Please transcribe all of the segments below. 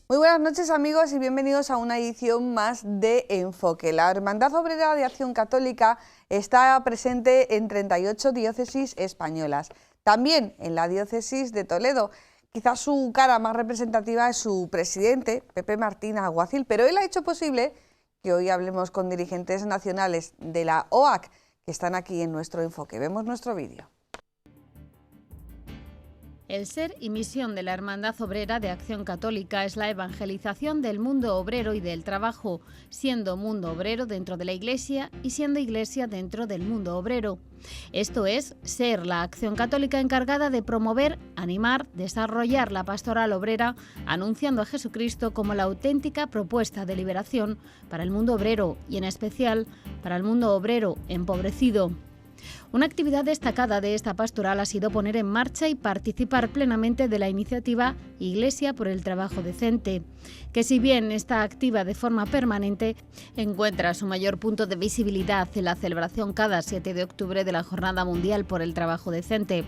Muy buenas noches amigos y bienvenidos a una edición más de Enfoque. La Hermandad Obrera de Acción Católica está presente en 38 diócesis españolas, también en la diócesis de Toledo. Quizás su cara más representativa es su presidente, Pepe Martín Alguacil, pero él ha hecho posible que hoy hablemos con dirigentes nacionales de la OAC que están aquí en nuestro Enfoque. Vemos nuestro vídeo. El ser y misión de la Hermandad Obrera de Acción Católica es la evangelización del mundo obrero y del trabajo, siendo mundo obrero dentro de la Iglesia y siendo Iglesia dentro del mundo obrero. Esto es, ser la Acción Católica encargada de promover, animar, desarrollar la pastoral obrera, anunciando a Jesucristo como la auténtica propuesta de liberación para el mundo obrero y en especial para el mundo obrero empobrecido. Una actividad destacada de esta pastoral ha sido poner en marcha y participar plenamente de la iniciativa Iglesia por el Trabajo Decente, que si bien está activa de forma permanente, encuentra su mayor punto de visibilidad en la celebración cada 7 de octubre de la Jornada Mundial por el Trabajo Decente.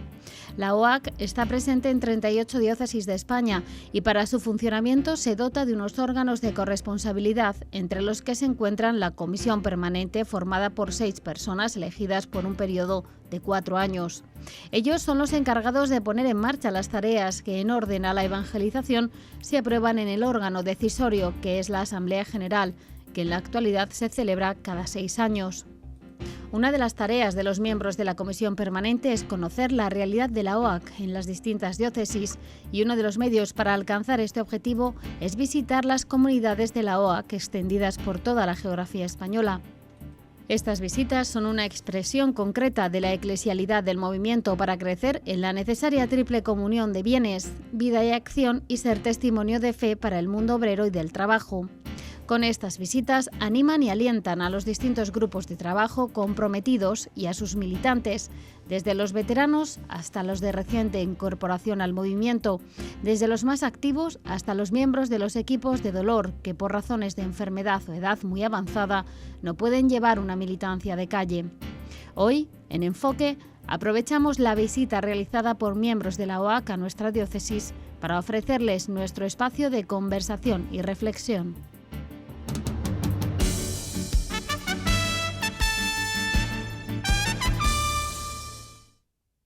La OAC está presente en 38 diócesis de España y para su funcionamiento se dota de unos órganos de corresponsabilidad, entre los que se encuentran la Comisión Permanente formada por 6 personas elegidas por un periodo de 4 años. Ellos son los encargados de poner en marcha las tareas que, en orden a la evangelización, se aprueban en el órgano decisorio, que es la Asamblea General, que en la actualidad se celebra cada 6 años. Una de las tareas de los miembros de la Comisión Permanente es conocer la realidad de la OAC en las distintas diócesis, y uno de los medios para alcanzar este objetivo es visitar las comunidades de la OAC extendidas por toda la geografía española. Estas visitas son una expresión concreta de la eclesialidad del movimiento para crecer en la necesaria triple comunión de bienes, vida y acción y ser testimonio de fe para el mundo obrero y del trabajo. Con estas visitas animan y alientan a los distintos grupos de trabajo comprometidos y a sus militantes, desde los veteranos hasta los de reciente incorporación al movimiento, desde los más activos hasta los miembros de los equipos de dolor que por razones de enfermedad o edad muy avanzada no pueden llevar una militancia de calle. Hoy, en Enfoque, aprovechamos la visita realizada por miembros de la OAC a nuestra diócesis para ofrecerles nuestro espacio de conversación y reflexión.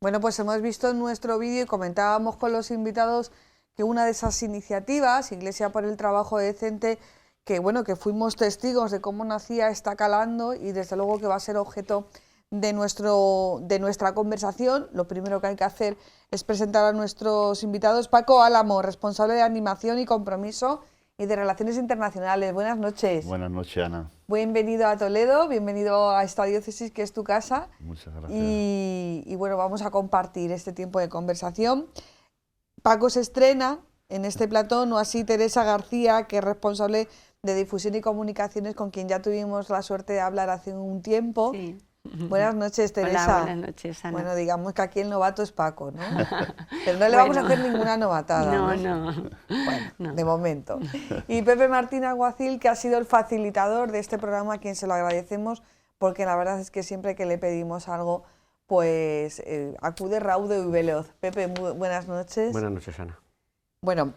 Bueno, pues hemos visto en nuestro vídeo y comentábamos con los invitados que una de esas iniciativas, Iglesia por el Trabajo Decente, que bueno, que fuimos testigos de cómo nacía, está calando y desde luego que va a ser objeto de nuestra conversación. Lo primero que hay que hacer es presentar a nuestros invitados. Paco Álamo, responsable de animación y compromiso y de Relaciones Internacionales. Buenas noches. Buenas noches, Ana. Bienvenido a Toledo, bienvenido a esta diócesis que es tu casa. Muchas gracias. Y bueno, vamos a compartir este tiempo de conversación. Paco se estrena en este plató, no así Teresa García, que es responsable de difusión y comunicaciones, con quien ya tuvimos la suerte de hablar hace un tiempo. Sí. Buenas noches, Teresa. Hola, buenas noches, Ana. Bueno, digamos que aquí el novato es Paco, ¿no? Pero no le vamos a hacer ninguna novatada. No. Bueno, no. de momento. Y Pepe Martín Alguacil, que ha sido el facilitador de este programa, a quien se lo agradecemos, porque la verdad es que siempre que le pedimos algo, pues acude raudo y veloz. Pepe, buenas noches. Buenas noches, Ana. Bueno,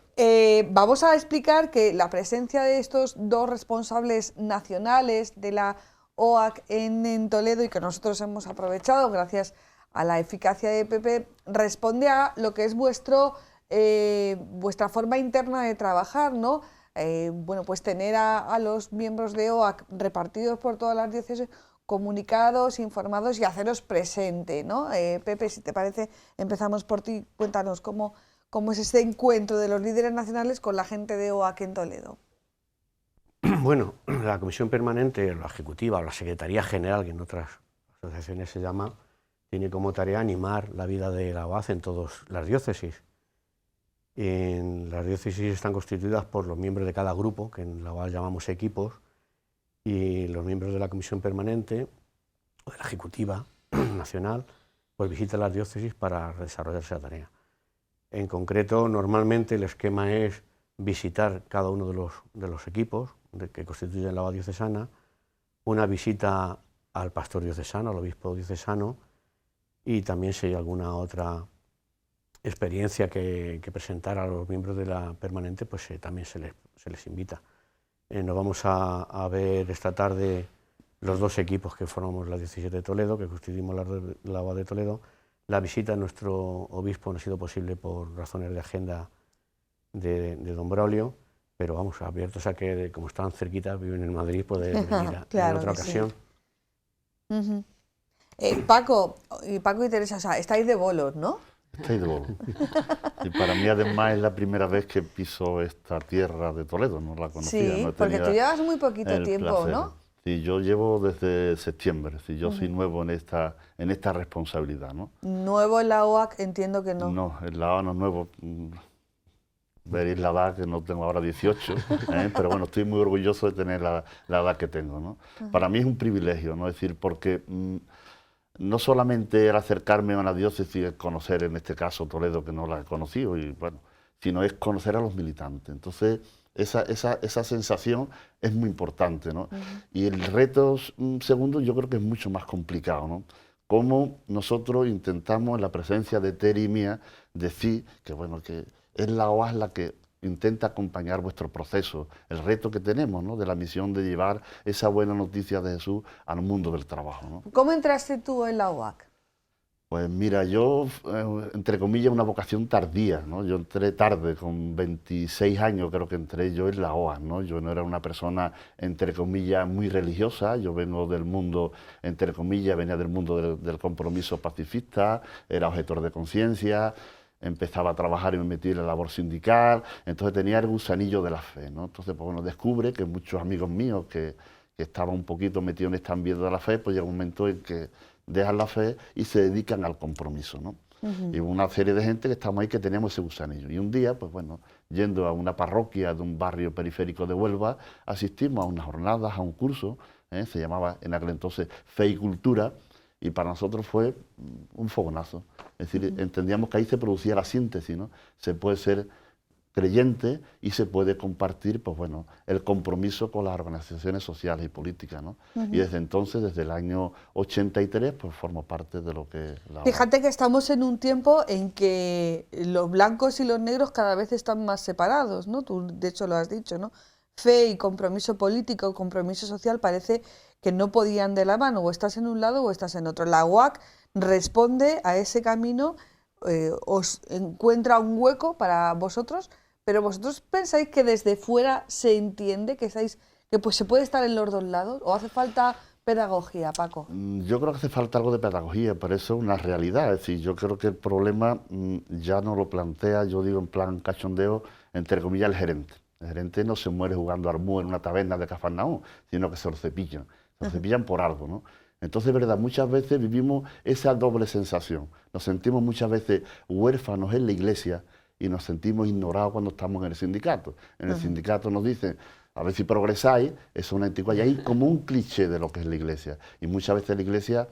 vamos a explicar que la presencia de estos dos responsables nacionales de la OAC en Toledo y que nosotros hemos aprovechado gracias a la eficacia de Pepe, responde a lo que es vuestra forma interna de trabajar, ¿no? Bueno, pues tener a los miembros de OAC repartidos por todas las diócesis, comunicados, informados y haceros presente, ¿no? Pepe, si te parece, empezamos por ti. Cuéntanos cómo es este encuentro de los líderes nacionales con la gente de OAC en Toledo. Bueno, la Comisión Permanente, la Ejecutiva o la Secretaría General, que en otras asociaciones se llama, tiene como tarea animar la vida de la OAC en todas las diócesis. En las diócesis están constituidas por los miembros de cada grupo, que en la OAC llamamos equipos, y los miembros de la Comisión Permanente o de la Ejecutiva Nacional pues visitan las diócesis para desarrollar esa tarea. En concreto, normalmente el esquema es visitar cada uno de los equipos que constituyen la OAC diocesana, una visita al pastor diocesano, al obispo diocesano, y también si hay alguna otra experiencia que presentar a los miembros de la permanente, pues también se les invita. Nos vamos a ver esta tarde los 2 equipos que formamos la diócesis de Toledo, que constituimos la OAC de Toledo. La visita a nuestro obispo no ha sido posible por razones de agenda de don Braulio, pero vamos, abiertos a que, como están cerquita, viven en Madrid, poder venir claro en otra que ocasión. Sí. Paco y Teresa, o sea, estáis de bolos, ¿no? Estoy de bolo. Y para mí además es la primera vez que piso esta tierra de Toledo, no la conocía. Sí, no porque tú llevas muy poquito tiempo, placer. ¿no? Sí, yo llevo desde septiembre, sí, yo soy nuevo en esta responsabilidad, ¿no? Nuevo en la OAC, entiendo que no. No, en la OAC no es nuevo. Veréis la edad, que no tengo ahora 18, pero bueno, estoy muy orgulloso de tener la edad que tengo, ¿no? Para mí es un privilegio, ¿no? Es decir, porque no solamente era acercarme a una diócesis, conocer en este caso Toledo, que no la he conocido, y bueno, sino es conocer a los militantes. Entonces, esa sensación es muy importante, ¿no? Y el reto segundo yo creo que es mucho más complicado, ¿no? Cómo nosotros intentamos en la presencia de Teri y mía decir que, bueno, que es la OAS la que intenta acompañar vuestro proceso, el reto que tenemos, ¿no? De la misión de llevar esa buena noticia de Jesús al mundo del trabajo, ¿no? ¿Cómo entraste tú en la OAC? Pues mira, yo, entre comillas, una vocación tardía, ¿no? Yo entré tarde, con 26 años creo que entré yo en la OAS, ¿no? Yo no era una persona, entre comillas, muy religiosa, yo vengo del mundo, entre comillas, venía del mundo del compromiso pacifista, era objetor de conciencia, empezaba a trabajar y me metí en la labor sindical, entonces tenía el gusanillo de la fe, ¿no? Entonces, pues bueno, descubre que muchos amigos míos que estaban un poquito metidos en este ambiente de la fe, pues llega un momento en que dejan la fe y se dedican al compromiso, ¿no? Y una serie de gente que estamos ahí que teníamos ese gusanillo. Y un día, pues bueno, yendo a una parroquia de un barrio periférico de Huelva, asistimos a unas jornadas, a un curso, se llamaba en aquel entonces Fe y Cultura, y para nosotros fue un fogonazo. Es decir, entendíamos que ahí se producía la síntesis, ¿no? Se puede ser creyente y se puede compartir, pues bueno, el compromiso con las organizaciones sociales y políticas, ¿no? Y desde entonces, desde el año 83, pues formo parte de lo que la OAC. Fíjate que estamos en un tiempo en que los blancos y los negros cada vez están más separados, ¿no? Tú, de hecho, lo has dicho, ¿no? Fe y compromiso político, compromiso social, parece que no podían de la mano, o estás en un lado o estás en otro. La OAC responde a ese camino, os encuentra un hueco para vosotros, pero vosotros pensáis que desde fuera se entiende que pues se puede estar en los dos lados, o hace falta pedagogía, Paco. Yo creo que hace falta algo de pedagogía, pero eso es una realidad. Es decir, yo creo que el problema ya no lo plantea, yo digo en plan cachondeo, entre comillas, el gerente. El gerente no se muere jugando armú en una taberna de Cafarnaúm, sino que se lo cepillan. Se lo cepillan por algo, ¿no? Entonces, verdad, muchas veces vivimos esa doble sensación. Nos sentimos muchas veces huérfanos en la iglesia y nos sentimos ignorados cuando estamos en el sindicato. En el sindicato nos dicen, a ver si progresáis, eso es una antigüedad. Y hay como un cliché de lo que es la iglesia. Y muchas veces la iglesia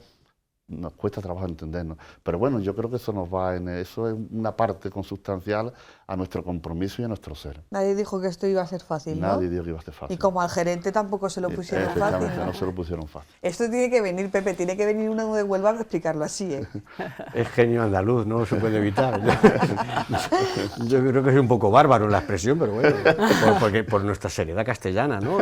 nos cuesta trabajo entendernos. Pero bueno, yo creo que eso es una parte consustancial a nuestro compromiso y a nuestro ser. Nadie dijo que esto iba a ser fácil, ¿no? Nadie dijo que iba a ser fácil. Y como al gerente tampoco se lo pusieron fácil, ¿no? No se lo pusieron fácil. Esto tiene que venir, Pepe, tiene que venir uno de Huelva a explicarlo así, ¿eh? Es genio andaluz, no se puede evitar. Yo creo que es un poco bárbaro la expresión, pero bueno, por nuestra seriedad castellana, ¿no?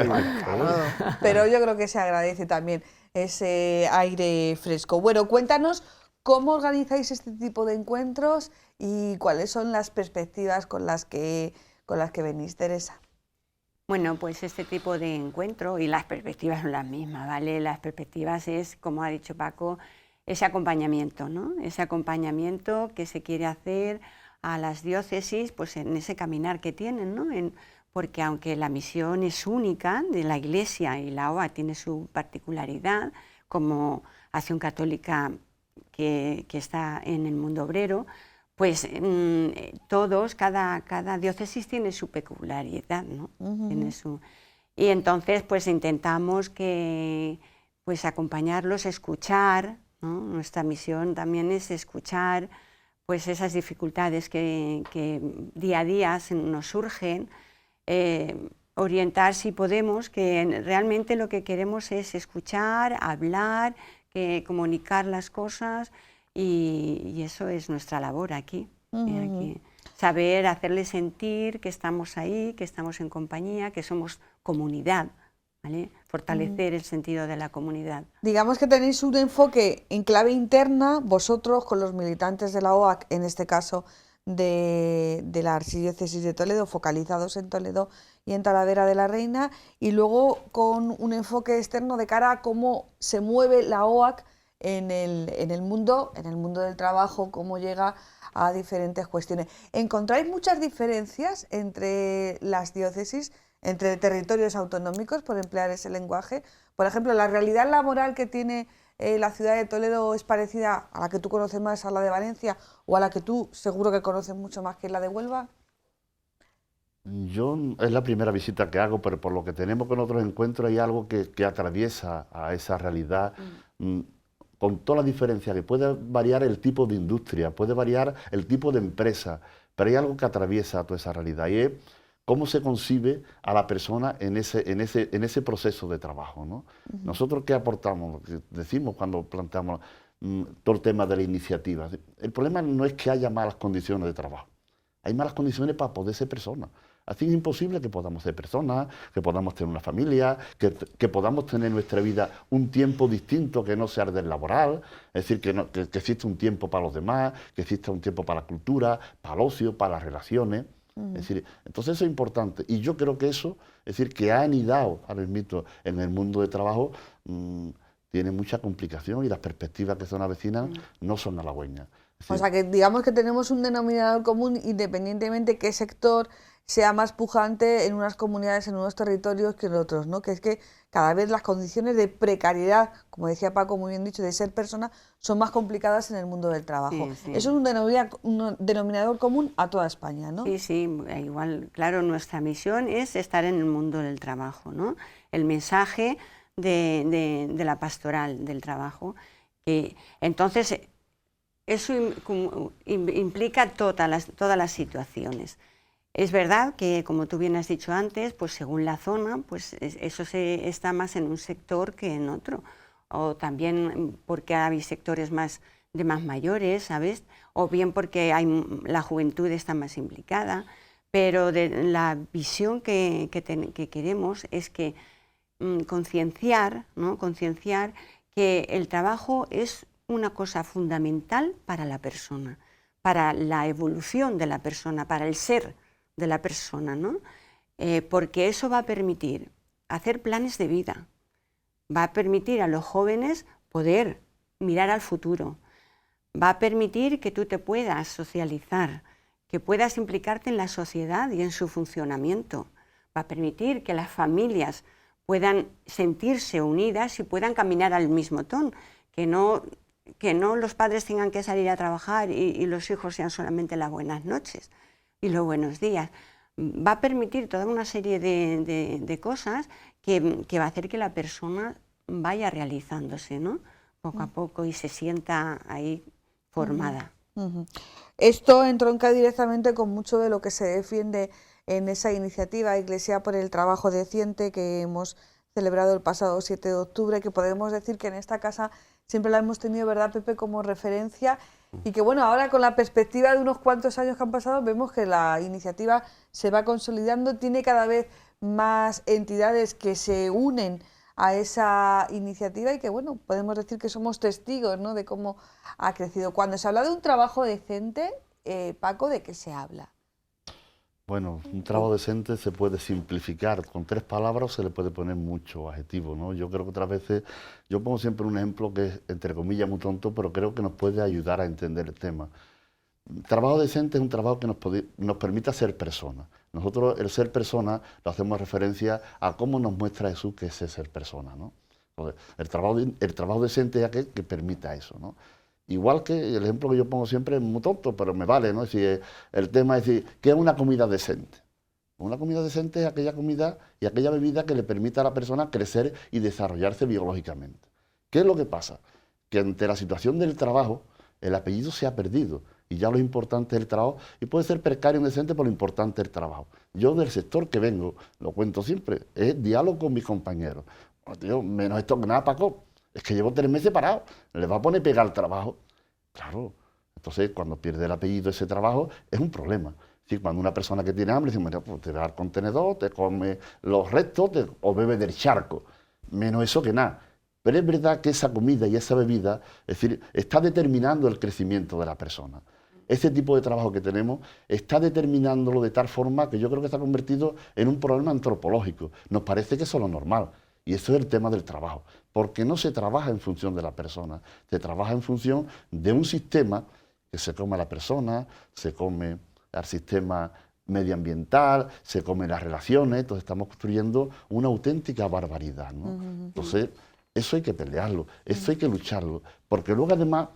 Pero yo creo que se agradece también ese aire fresco. Bueno, cuéntanos cómo organizáis este tipo de encuentros y cuáles son las perspectivas con las que venís, Teresa. Bueno, pues este tipo de encuentro y las perspectivas son las mismas, ¿vale? Las perspectivas es, como ha dicho Paco, ese acompañamiento, ¿no? Ese acompañamiento que se quiere hacer a las diócesis, pues en ese caminar que tienen, ¿no? Porque aunque la misión es única de la Iglesia y la OAC tiene su particularidad como acción católica que está en el mundo obrero, pues cada diócesis tiene su peculiaridad, ¿no? Y entonces pues intentamos pues acompañarlos, escuchar, ¿no? Nuestra misión también es escuchar pues esas dificultades que día a día nos surgen, orientar si podemos, que realmente lo que queremos es escuchar, hablar, comunicar las cosas y eso es nuestra labor aquí. Aquí. Saber hacerles sentir que estamos ahí, que estamos en compañía, que somos comunidad, ¿vale? Fortalecer el sentido de la comunidad. Digamos que tenéis un enfoque en clave interna, vosotros con los militantes de la OAC, en este caso de la Archidiócesis de Toledo, focalizados en Toledo y en Talavera de la Reina, y luego con un enfoque externo de cara a cómo se mueve la OAC en el mundo del trabajo, cómo llega a diferentes cuestiones. ¿Encontráis muchas diferencias entre las diócesis, entre territorios autonómicos, por emplear ese lenguaje? Por ejemplo, ¿la realidad laboral que tiene la ciudad de Toledo es parecida a la que tú conoces más, a la de Valencia, o a la que tú seguro que conoces mucho más que la de Huelva? Yo es la primera visita que hago, pero por lo que tenemos con otros encuentros hay algo que atraviesa a esa realidad, con toda la diferencia, que puede variar el tipo de industria, puede variar el tipo de empresa, pero hay algo que atraviesa toda esa realidad, y es cómo se concibe a la persona en ese proceso de trabajo, ¿no? Nosotros, ¿qué aportamos? Lo que decimos cuando planteamos todo el tema de la iniciativa. El problema no es que haya malas condiciones de trabajo, hay malas condiciones para poder ser persona. Así es imposible que podamos ser personas, que podamos tener una familia, que podamos tener en nuestra vida un tiempo distinto que no sea el del laboral, es decir, que exista un tiempo para los demás, que exista un tiempo para la cultura, para el ocio, para las relaciones. Es decir, entonces eso es importante. Y yo creo que eso, es decir, que ha anidado ahora mismo en el mundo de trabajo, tiene mucha complicación y las perspectivas que son avecinas no son halagüeñas. O sea, que digamos que tenemos un denominador común independientemente qué sector sea más pujante en unas comunidades, en unos territorios que en otros, ¿no? Que es que cada vez las condiciones de precariedad, como decía Paco muy bien dicho, de ser persona, son más complicadas en el mundo del trabajo. Sí. Eso es un denominador común a toda España, ¿no? Sí, sí, igual, claro, nuestra misión es estar en el mundo del trabajo, ¿no? El mensaje de la pastoral del trabajo. Entonces, eso implica todas las situaciones. Es verdad que, como tú bien has dicho antes, pues según la zona, pues eso está más en un sector que en otro. O también porque hay sectores más mayores, ¿sabes? O bien porque la juventud está más implicada. Pero la visión que queremos es que concienciar, ¿no? Concienciar que el trabajo es una cosa fundamental para la persona, para la evolución de la persona, para el ser de la persona, ¿no? Porque eso va a permitir hacer planes de vida, va a permitir a los jóvenes poder mirar al futuro, va a permitir que tú te puedas socializar, que puedas implicarte en la sociedad y en su funcionamiento, va a permitir que las familias puedan sentirse unidas y puedan caminar al mismo ton, que no los padres tengan que salir a trabajar y los hijos sean solamente las buenas noches y los buenos días. Va a permitir toda una serie de cosas que va a hacer que la persona vaya realizándose, ¿no? Poco a poco, y se sienta ahí formada. Esto entronca directamente con mucho de lo que se defiende en esa iniciativa Iglesia por el Trabajo Decente que hemos celebrado el pasado 7 de octubre, que podemos decir que en esta casa siempre la hemos tenido, ¿verdad, Pepe?, como referencia, y que bueno, ahora con la perspectiva de unos cuantos años que han pasado, vemos que la iniciativa se va consolidando, tiene cada vez más entidades que se unen a esa iniciativa y que bueno, podemos decir que somos testigos, ¿no?, de cómo ha crecido. Cuando se habla de un trabajo decente, Paco, ¿de qué se habla? Bueno, un trabajo decente se puede simplificar, con 3 palabras se le puede poner mucho adjetivo, ¿no? Yo creo que otras veces, yo pongo siempre un ejemplo que es, entre comillas, muy tonto, pero creo que nos puede ayudar a entender el tema. Trabajo decente es un trabajo que nos permita ser personas. Nosotros el ser persona lo hacemos referencia a cómo nos muestra Jesús que es ser persona, ¿no? Entonces, el trabajo decente es aquel que permita eso, ¿no? Igual que el ejemplo que yo pongo siempre es muy tonto, pero me vale, ¿no? Es decir, el tema es decir, ¿qué es una comida decente? Una comida decente es aquella comida y aquella bebida que le permita a la persona crecer y desarrollarse biológicamente. ¿Qué es lo que pasa? Que ante la situación del trabajo, el apellido se ha perdido y ya lo importante es el trabajo, y puede ser precario o decente, pero lo importante es el trabajo. Yo del sector que vengo, lo cuento siempre, es diálogo con mis compañeros. Bueno, tío, menos esto que nada, Paco. Es que llevo 3 meses parado, le va a poner pega al trabajo. Claro, Entonces, cuando pierde el apellido ese trabajo, es un problema. Sí, cuando una persona que tiene hambre dice, mira, pues te da el contenedor, te come los restos o bebe del charco. Menos eso que nada. Pero es verdad que esa comida y esa bebida, es decir, está determinando el crecimiento de la persona. Este tipo de trabajo que tenemos está determinándolo de tal forma que yo creo que está convertido en un problema antropológico. Nos parece que eso es lo normal. Y eso es el tema del trabajo. Porque no se trabaja en función de la persona, se trabaja en función de un sistema que se come a la persona, se come al sistema medioambiental, se come las relaciones, entonces estamos construyendo una auténtica barbaridad, ¿no? Entonces, eso hay que pelearlo, eso hay que lucharlo, porque luego además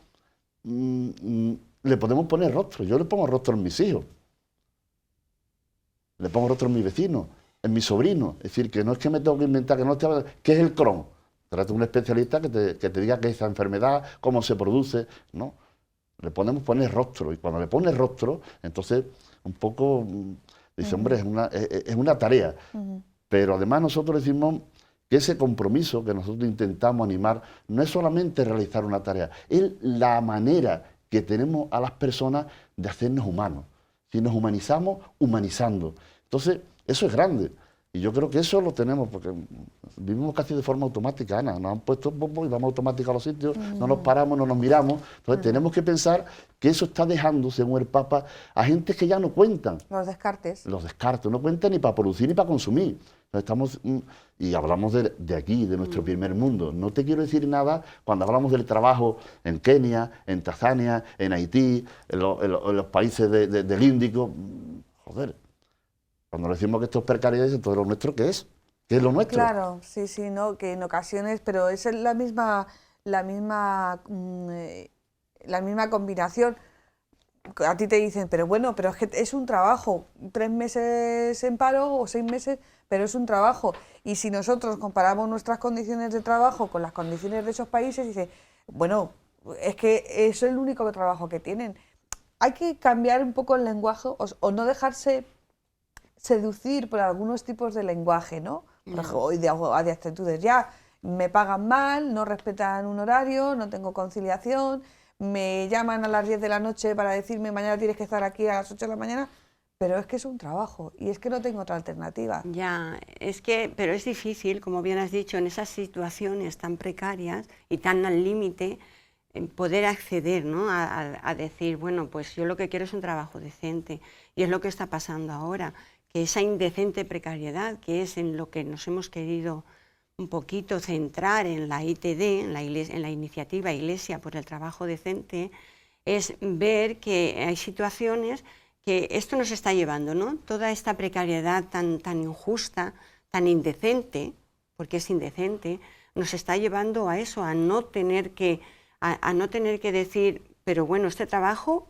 le podemos poner rostro. Yo le pongo rostro a mis hijos, le pongo rostro a mis vecinos, en mis sobrinos. Es decir, que no es que me tengo que inventar, que no te... ¿Qué es el Crohn? Trata un especialista que te diga qué es esa enfermedad, cómo se produce, ¿no? Le podemos poner rostro, y cuando le pones rostro, entonces un poco dice, hombre, es una tarea. Pero además nosotros decimos que ese compromiso que nosotros intentamos animar no es solamente realizar una tarea, es la manera que tenemos a las personas de hacernos humanos. Si nos humanizamos, humanizando. Entonces, eso es grande. Y yo creo que eso lo tenemos, porque vivimos casi de forma automática, Ana. Nos han puesto y vamos automáticos a los sitios, no nos paramos, no nos miramos. Entonces tenemos que pensar que eso está dejando, según el Papa, a gente que ya no cuentan. Los descartes. Los descartes, no cuentan ni para producir ni para consumir. Entonces y hablamos de aquí, de nuestro primer mundo. No te quiero decir nada cuando hablamos del trabajo en Kenia, en Tanzania, en Haití, en los países del Índico. Joder. Cuando decimos que esto es precariedad, entonces lo nuestro, ¿qué es? ¿Qué es lo nuestro? Claro, sí, sí, no, que en ocasiones, pero es la misma combinación. A ti te dicen, pero bueno, pero es que es un trabajo, 3 meses en paro o 6 meses, pero es un trabajo. Y si nosotros comparamos nuestras condiciones de trabajo con las condiciones de esos países, dice, bueno, es que es el único trabajo que tienen. Hay que cambiar un poco el lenguaje o no dejarse seducir por algunos tipos de lenguaje, ¿no? Por ejemplo, de actitudes. Ya me pagan mal, no respetan un horario, no tengo conciliación, me llaman a las 10 de la noche para decirme mañana tienes que estar aquí a las 8 de la mañana, pero es que es un trabajo y es que no tengo otra alternativa. Ya, pero es difícil, como bien has dicho, en esas situaciones tan precarias y tan al límite, poder acceder, ¿no? a decir, bueno, pues yo lo que quiero es un trabajo decente, y es lo que está pasando ahora. Que esa indecente precariedad, que es en lo que nos hemos querido un poquito centrar en la ITD, en la iniciativa Iglesia por el Trabajo Decente, es ver que hay situaciones que esto nos está llevando, ¿no? Toda esta precariedad tan injusta, tan indecente, porque es indecente, nos está llevando a eso, a no tener que decir, pero bueno, este trabajo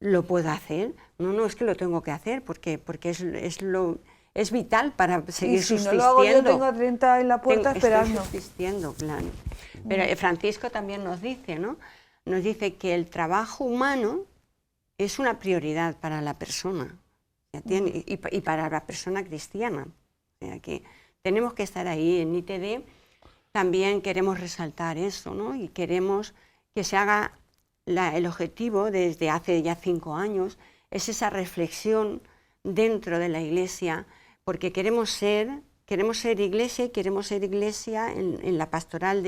lo puedo hacer. No, es que lo tengo que hacer porque es vital para seguir subsistiendo. Y si no lo hago yo, tengo a 30 en la puerta esperando. Estoy subsistiendo, claro. Pero Francisco también nos dice, ¿no? Nos dice que el trabajo humano es una prioridad para la persona y para la persona cristiana. O sea, que tenemos que estar ahí. En ITD también queremos resaltar eso, ¿no? Y queremos que se haga el objetivo desde hace ya 5 años, es esa reflexión dentro de la Iglesia, porque queremos ser iglesia y queremos ser iglesia en la pastoral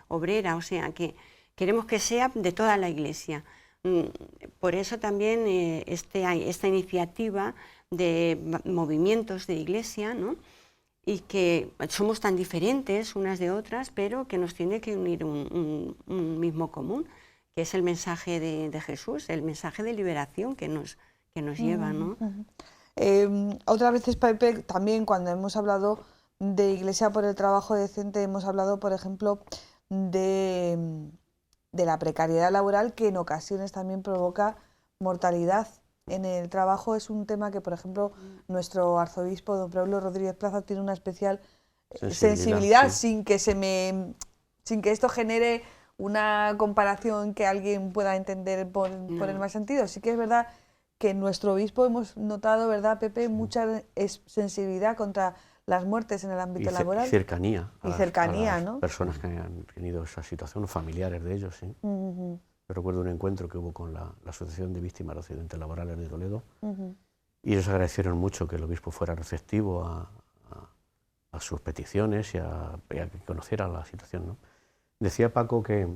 obrera, o sea, que queremos que sea de toda la Iglesia. Por eso también esta iniciativa de movimientos de Iglesia, ¿no? Y que somos tan diferentes unas de otras, pero que nos tiene que unir un mismo común, que es el mensaje de Jesús, el mensaje de liberación que nos lleva, ¿no? Otras veces, Pepe, también cuando hemos hablado de Iglesia por el Trabajo Decente, hemos hablado, por ejemplo, de la precariedad laboral, que en ocasiones también provoca mortalidad en el trabajo. Es un tema que, por ejemplo, nuestro arzobispo, don Pablo Rodríguez Plaza, tiene una especial sensibilidad, sí. sin que esto genere una comparación que alguien pueda entender por el mal sentido. Sí que es verdad que en nuestro obispo hemos notado, ¿verdad, Pepe?, mucha sensibilidad contra las muertes en el ámbito laboral. Y cercanía. Y cercanía, ¿no? Personas que han tenido esa situación, familiares de ellos, sí. Yo recuerdo un encuentro que hubo con la Asociación de Víctimas de Accidentes Laborales de Toledo, Ujú. y ellos agradecieron mucho que el obispo fuera receptivo a sus peticiones y a que conociera la situación, ¿no? Decía Paco que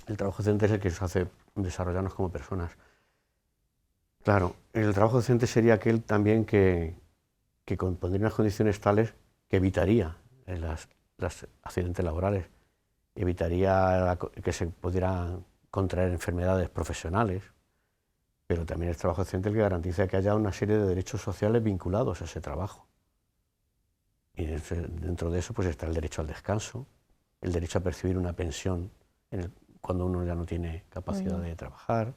el trabajo docente es el que nos hace desarrollarnos como personas. Claro, el trabajo docente sería aquel también que pondría unas condiciones tales que evitaría los accidentes laborales, evitaría que se pudieran contraer enfermedades profesionales, pero también es el trabajo docente el que garantiza que haya una serie de derechos sociales vinculados a ese trabajo. Y dentro de eso pues está el derecho al descanso, el derecho a percibir una pensión cuando uno ya no tiene capacidad de trabajar,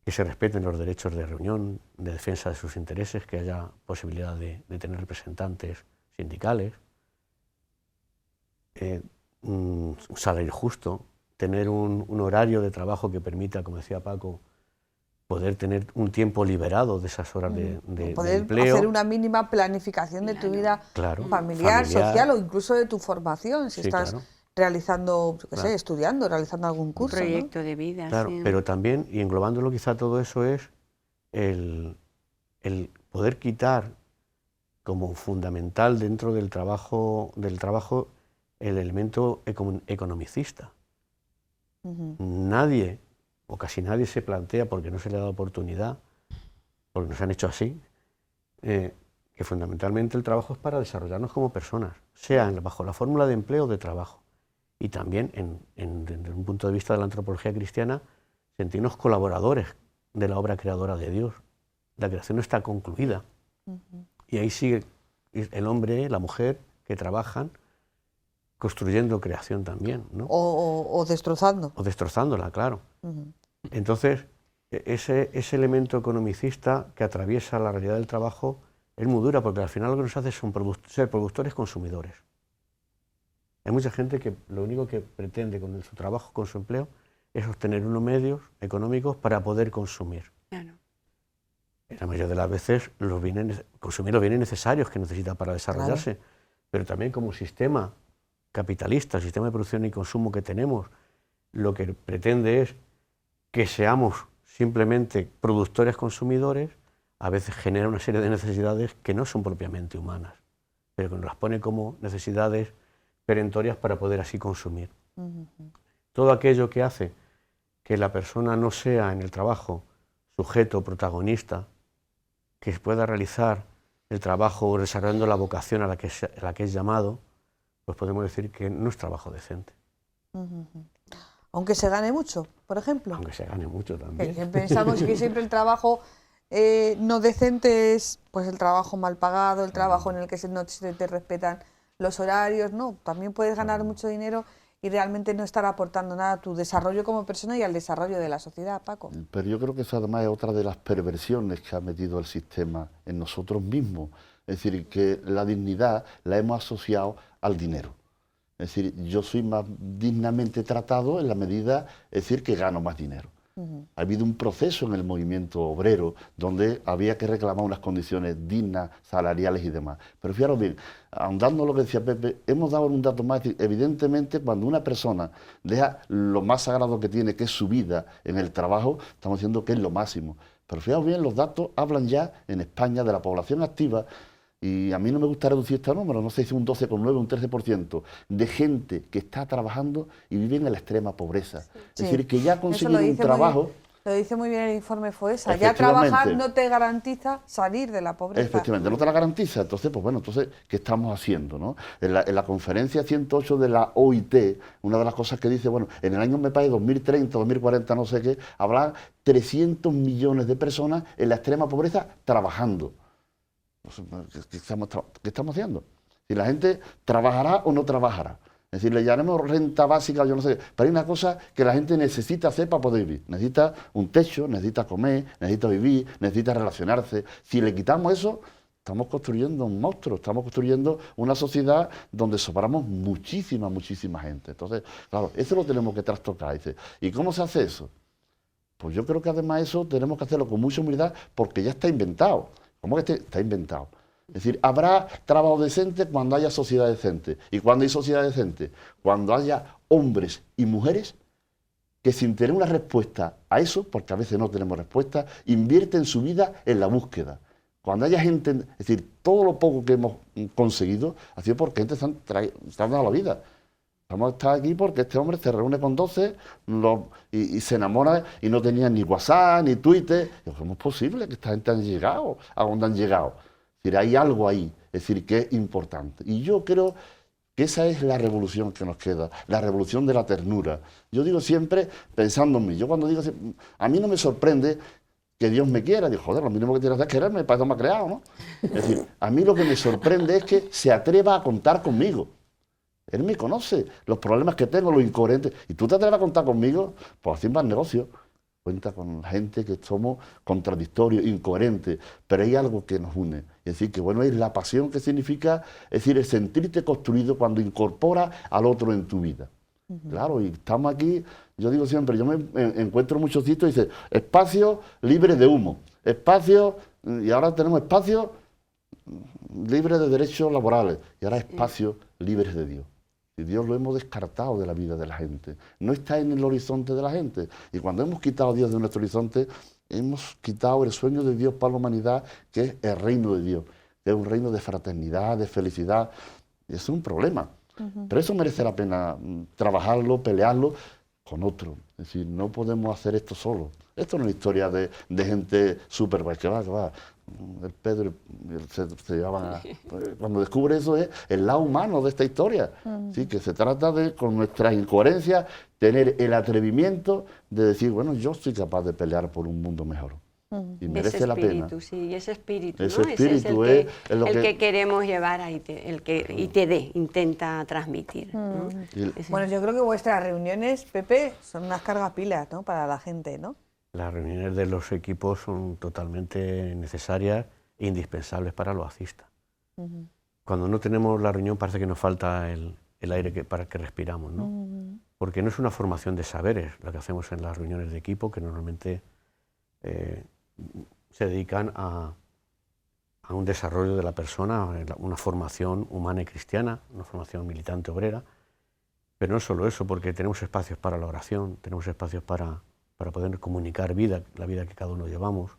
que se respeten los derechos de reunión, de defensa de sus intereses, que haya posibilidad de tener representantes sindicales, un salario justo, tener un horario de trabajo que permita, como decía Paco, poder tener un tiempo liberado de esas horas de Poder empleo. hacer una mínima planificación de tu vida familiar, social o incluso de tu formación, si Sí, estás claro. realizando, yo qué sé, Claro. estudiando, realizando algún curso, Un ¿no? proyecto de vida. Claro, sí. pero también, y englobándolo quizá todo eso, es el poder quitar como fundamental dentro del trabajo el elemento economicista. Ujú. Nadie, o casi nadie, se plantea, porque no se le ha dado oportunidad, porque nos han hecho así, que fundamentalmente el trabajo es para desarrollarnos como personas, sea bajo la fórmula de empleo o de trabajo. Y también, desde un punto de vista de la antropología cristiana, sentirnos colaboradores de la obra creadora de Dios. La creación no está concluida. Y ahí sigue el hombre, la mujer, que trabajan construyendo creación también, ¿no? O destrozando. O destrozándola, claro. Ujú. Entonces, ese elemento economicista que atraviesa la realidad del trabajo es muy dura, porque al final lo que nos hace son ser productores consumidores. Hay mucha gente que lo único que pretende con su trabajo, con su empleo, es obtener unos medios económicos para poder consumir. Claro. La mayoría de las veces consumir los bienes necesarios que necesita para desarrollarse, pero también como sistema capitalista, el sistema de producción y consumo que tenemos, lo que pretende es que seamos simplemente productores consumidores, a veces genera una serie de necesidades que no son propiamente humanas, pero que nos las pone como necesidades perentorias para poder así consumir. Todo aquello que hace que la persona no sea en el trabajo sujeto, protagonista, que pueda realizar el trabajo desarrollando la vocación a la que es llamado, pues podemos decir que no es trabajo decente. Aunque se gane mucho, por ejemplo. Aunque se gane mucho también. Pensamos que siempre el trabajo no decente es pues el trabajo mal pagado, el trabajo en el que no se te respetan los horarios, no. También puedes ganar mucho dinero y realmente no estar aportando nada a tu desarrollo como persona y al desarrollo de la sociedad, Paco. Pero yo creo que eso además es otra de las perversiones que ha metido el sistema en nosotros mismos. Es decir, que la dignidad la hemos asociado al dinero. Es decir, yo soy más dignamente tratado en la medida, es decir, que gano más dinero. Ha habido un proceso en el movimiento obrero donde había que reclamar unas condiciones dignas, salariales y demás. Pero fijaros bien, ahondando en lo que decía Pepe, hemos dado un dato más. Evidentemente, cuando una persona deja lo más sagrado que tiene, que es su vida, en el trabajo, estamos diciendo que es lo máximo. Pero fijaros bien, los datos hablan ya en España de la población activa. Y a mí no me gusta reducir este número, no sé si un 12,9, un 13% de gente que está trabajando y vive en la extrema pobreza. Sí. Es decir, que ya ha conseguido Eso lo un dice trabajo... Lo dice muy bien el informe FOESA. Ya Efectivamente. trabajar no te garantiza salir de la pobreza. Efectivamente, no te la garantiza. Entonces, pues bueno, entonces, ¿qué estamos haciendo, no? En la conferencia 108 de la OIT, una de las cosas que dice, bueno, en el año me parece 2030, 2040, no sé qué, habrá 300 millones de personas en la extrema pobreza trabajando. ¿Qué estamos haciendo? Si la gente trabajará o no trabajará. Es decir, le llamaremos renta básica, yo no sé, pero hay una cosa que la gente necesita hacer para poder vivir. Necesita un techo, necesita comer, necesita vivir, necesita relacionarse. Si le quitamos eso, estamos construyendo un monstruo, estamos construyendo una sociedad donde sobramos muchísima gente. Entonces, claro, eso lo tenemos que trastocar. Dice, ¿y cómo se hace eso? Pues yo creo que además eso tenemos que hacerlo con mucha humildad porque ya está inventado. ¿Cómo que está inventado? Es decir, habrá trabajo decente cuando haya sociedad decente. ¿Y cuándo hay sociedad decente? Cuando haya hombres y mujeres que sin tener una respuesta a eso, porque a veces no tenemos respuesta, invierte en su vida en la búsqueda. Cuando haya gente, es decir, todo lo poco que hemos conseguido ha sido porque gente se han dado la vida. Vamos a estar aquí porque este hombre se reúne con 12 y se enamora y no tenía ni WhatsApp, ni Twitter. ¿Cómo es posible que esta gente haya llegado a donde han llegado? Es decir, hay algo ahí, es decir, que es importante. Y yo creo que esa es la revolución que nos queda, la revolución de la ternura. Yo digo siempre, pensando en mí, yo cuando digo, a mí no me sorprende que Dios me quiera, digo, joder, lo mínimo que tienes que hacer es quererme, para eso me ha creado, ¿no? Es decir, a mí lo que me sorprende es que se atreva a contar conmigo. Él me conoce, los problemas que tengo, los incoherentes. ¿Y tú te atreves a contar conmigo? Pues así más negocio. Cuenta con gente que somos contradictorios, incoherentes, pero hay algo que nos une. Es decir, que bueno, es la pasión que significa, es decir, el sentirte construido cuando incorporas al otro en tu vida. Claro, y estamos aquí, yo digo siempre, yo me encuentro muchos sitios y dice, espacio libre de humo, espacio, y ahora tenemos espacios libres de derechos laborales, y ahora espacios libres de Dios. Y Dios lo hemos descartado de la vida de la gente. No está en el horizonte de la gente. Y cuando hemos quitado a Dios de nuestro horizonte, hemos quitado el sueño de Dios para la humanidad, que es el reino de Dios, que es un reino de fraternidad, de felicidad. Y eso es un problema. Pero eso merece la pena trabajarlo, pelearlo con otro. Es decir, no podemos hacer esto solo. Esto no es una historia de gente súper... que va. El Pedro se llevaban cuando descubre eso es el lado humano de esta historia. ¿Sí? Que se trata de, con nuestras incoherencias, tener el atrevimiento de decir, bueno, yo soy capaz de pelear por un mundo mejor. Y merece la pena. Sí, ese espíritu, ese ¿no? espíritu Ese es el que queremos llevar ahí, el que ITD intenta transmitir. ¿no? Bueno, yo creo que vuestras reuniones, Pepe, son unas cargapilas, ¿no? Para la gente, ¿no? Las reuniones de los equipos son totalmente necesarias e indispensables para los oacistas. Cuando no tenemos la reunión parece que nos falta el aire para que respiramos, ¿no? Porque no es una formación de saberes lo que hacemos en las reuniones de equipo, que normalmente se dedican a un desarrollo de la persona, una formación humana y cristiana, una formación militante obrera. Pero no solo eso, porque tenemos espacios para la oración, tenemos espacios para poder comunicar la vida que cada uno llevamos,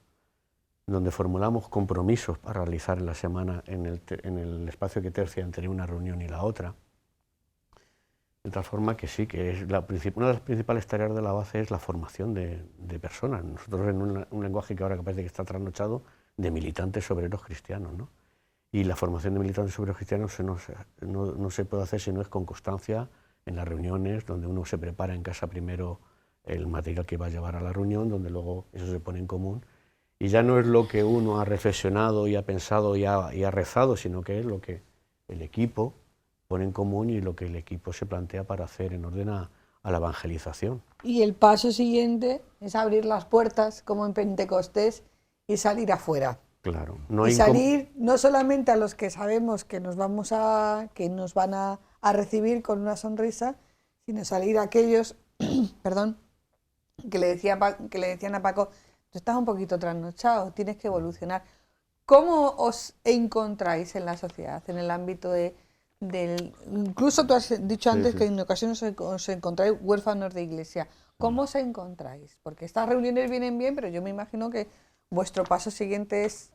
donde formulamos compromisos para realizar en la semana en el espacio que tercia entre una reunión y la otra. De tal forma que sí, que es una de las principales tareas de la base es la formación de personas. Nosotros en un lenguaje que ahora parece que está trasnochado, de militantes obreros cristianos, ¿no? Y la formación de militantes obreros cristianos no se puede hacer si no es con constancia en las reuniones, donde uno se prepara en casa primero el material que va a llevar a la reunión, donde luego eso se pone en común. Y ya no es lo que uno ha reflexionado y ha pensado y ha rezado, sino que es lo que el equipo pone en común y lo que el equipo se plantea para hacer en orden a la evangelización. Y el paso siguiente es abrir las puertas, como en Pentecostés, y salir afuera. Claro. Y salir no solamente a los que sabemos que nos van a recibir con una sonrisa, sino salir a aquellos, perdón, que le decían a Paco, tú estás un poquito trasnochado, tienes que evolucionar. ¿Cómo os encontráis en la sociedad, en el ámbito incluso tú has dicho antes que en ocasiones os encontráis huérfanos de iglesia? ¿Cómo os encontráis? Porque estas reuniones vienen bien, pero yo me imagino que vuestro paso siguiente es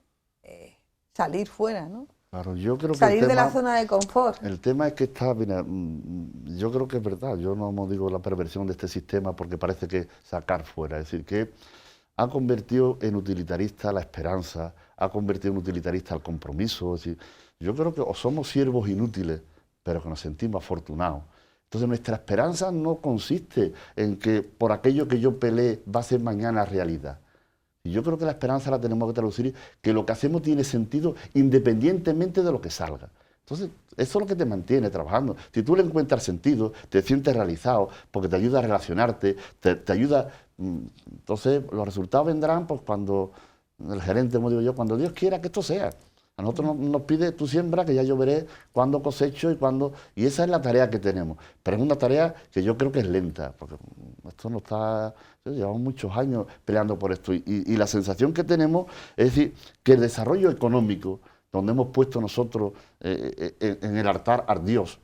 salir fuera, ¿no? Claro, yo creo que salir de la zona de confort. El tema es que mira, yo creo que es verdad, yo no digo la perversión de este sistema porque parece que sacar fuera, es decir, que ha convertido en utilitarista la esperanza, ha convertido en utilitarista el compromiso, es decir, yo creo que o somos siervos inútiles, pero que nos sentimos afortunados. Entonces nuestra esperanza no consiste en que por aquello que yo peleé va a ser mañana realidad. Y yo creo que la esperanza la tenemos que traducir, que lo que hacemos tiene sentido independientemente de lo que salga. Entonces, eso es lo que te mantiene trabajando. Si tú le encuentras sentido, te sientes realizado, porque te ayuda a relacionarte, te ayuda... Entonces, los resultados vendrán pues cuando el gerente, como digo yo, cuando Dios quiera que esto sea. A nosotros nos pide, tú siembra, que ya yo veré cuándo cosecho y cuándo... Y esa es la tarea que tenemos. Pero es una tarea que yo creo que es lenta, porque esto no está... Llevamos muchos años peleando por esto. Y la sensación que tenemos es decir, que el desarrollo económico, donde hemos puesto nosotros en el altar a Dios,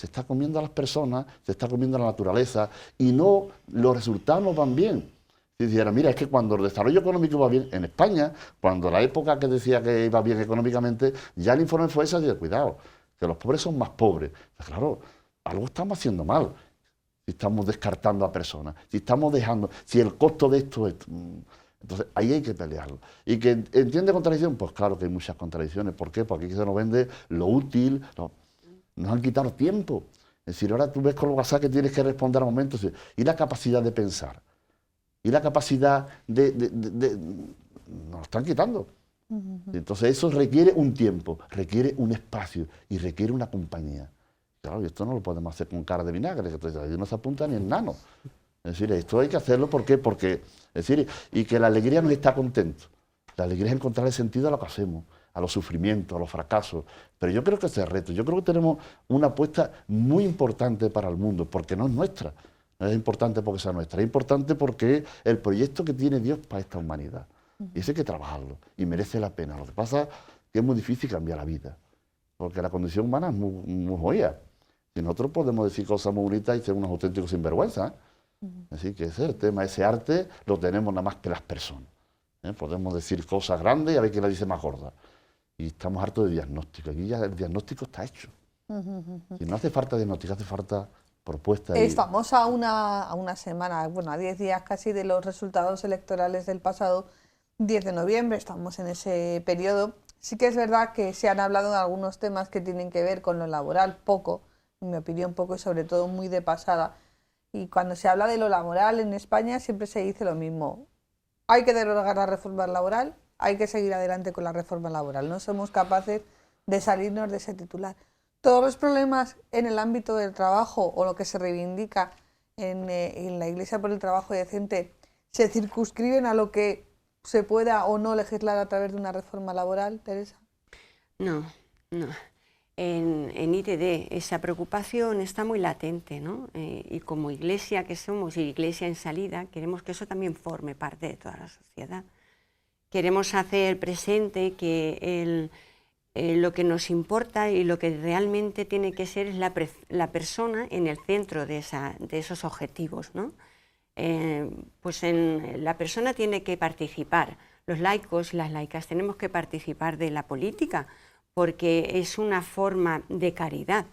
se está comiendo a las personas, se está comiendo a la naturaleza y no, los resultados no van bien. Si dijera, mira, es que cuando el desarrollo económico va bien en España, cuando la época que decía que iba bien económicamente, ya el informe fue ese de cuidado, que los pobres son más pobres. Pues claro, algo estamos haciendo mal, si estamos descartando a personas, si estamos dejando, si el costo de esto es... Entonces, ahí hay que pelearlo. ¿Y que entiende contradicción? Pues claro que hay muchas contradicciones. ¿Por qué? Porque aquí se nos vende lo útil, nos han quitado tiempo. Es decir, ahora tú ves con los WhatsApp que tienes que responder a momentos. Y la capacidad de pensar, y la capacidad nos están quitando. Entonces, eso requiere un tiempo, requiere un espacio y requiere una compañía. Claro, y esto no lo podemos hacer con cara de vinagre, que ahí no se apunta ni en nano. Es decir, esto hay que hacerlo porque, es decir, y que la alegría no está contento. La alegría es encontrar el sentido a lo que hacemos, a los sufrimientos, a los fracasos. Pero yo creo que este reto, yo creo que tenemos una apuesta muy importante para el mundo, porque no es nuestra. No es importante porque sea nuestra, es importante porque es el proyecto que tiene Dios para esta humanidad. Y eso hay que trabajarlo, y merece la pena. Lo que pasa es que es muy difícil cambiar la vida, porque la condición humana es muy joya. Y nosotros podemos decir cosas muy bonitas y ser unos auténticos sinvergüenzas, ¿eh? Así que ese es el tema, ese arte lo tenemos nada más que las personas. Podemos decir cosas grandes y a ver quién la dice más gorda. Y estamos hartos de diagnóstico. Aquí ya el diagnóstico está hecho. Y no hace falta diagnóstico, hace falta propuesta. Estamos a una semana, bueno, a 10 días casi de los resultados electorales del pasado 10 de noviembre. Estamos en ese periodo. Sí que es verdad que se han hablado de algunos temas que tienen que ver con lo laboral, poco, en mi opinión poco y sobre todo muy de pasada. Y cuando se habla de lo laboral en España siempre se dice lo mismo. Hay que derogar la reforma laboral, hay que seguir adelante con la reforma laboral. No somos capaces de salirnos de ese titular. Todos los problemas en el ámbito del trabajo o lo que se reivindica en la Iglesia por el trabajo decente se circunscriben a lo que se pueda o no legislar a través de una reforma laboral, Teresa. No. En ITD esa preocupación está muy latente, ¿no? Y como iglesia que somos, y iglesia en salida, queremos que eso también forme parte de toda la sociedad. Queremos hacer presente que lo que nos importa y lo que realmente tiene que ser es la persona en el centro de esos objetivos, ¿no? Pues la persona tiene que participar, los laicos y las laicas tenemos que participar de la política, porque es una forma de caridad,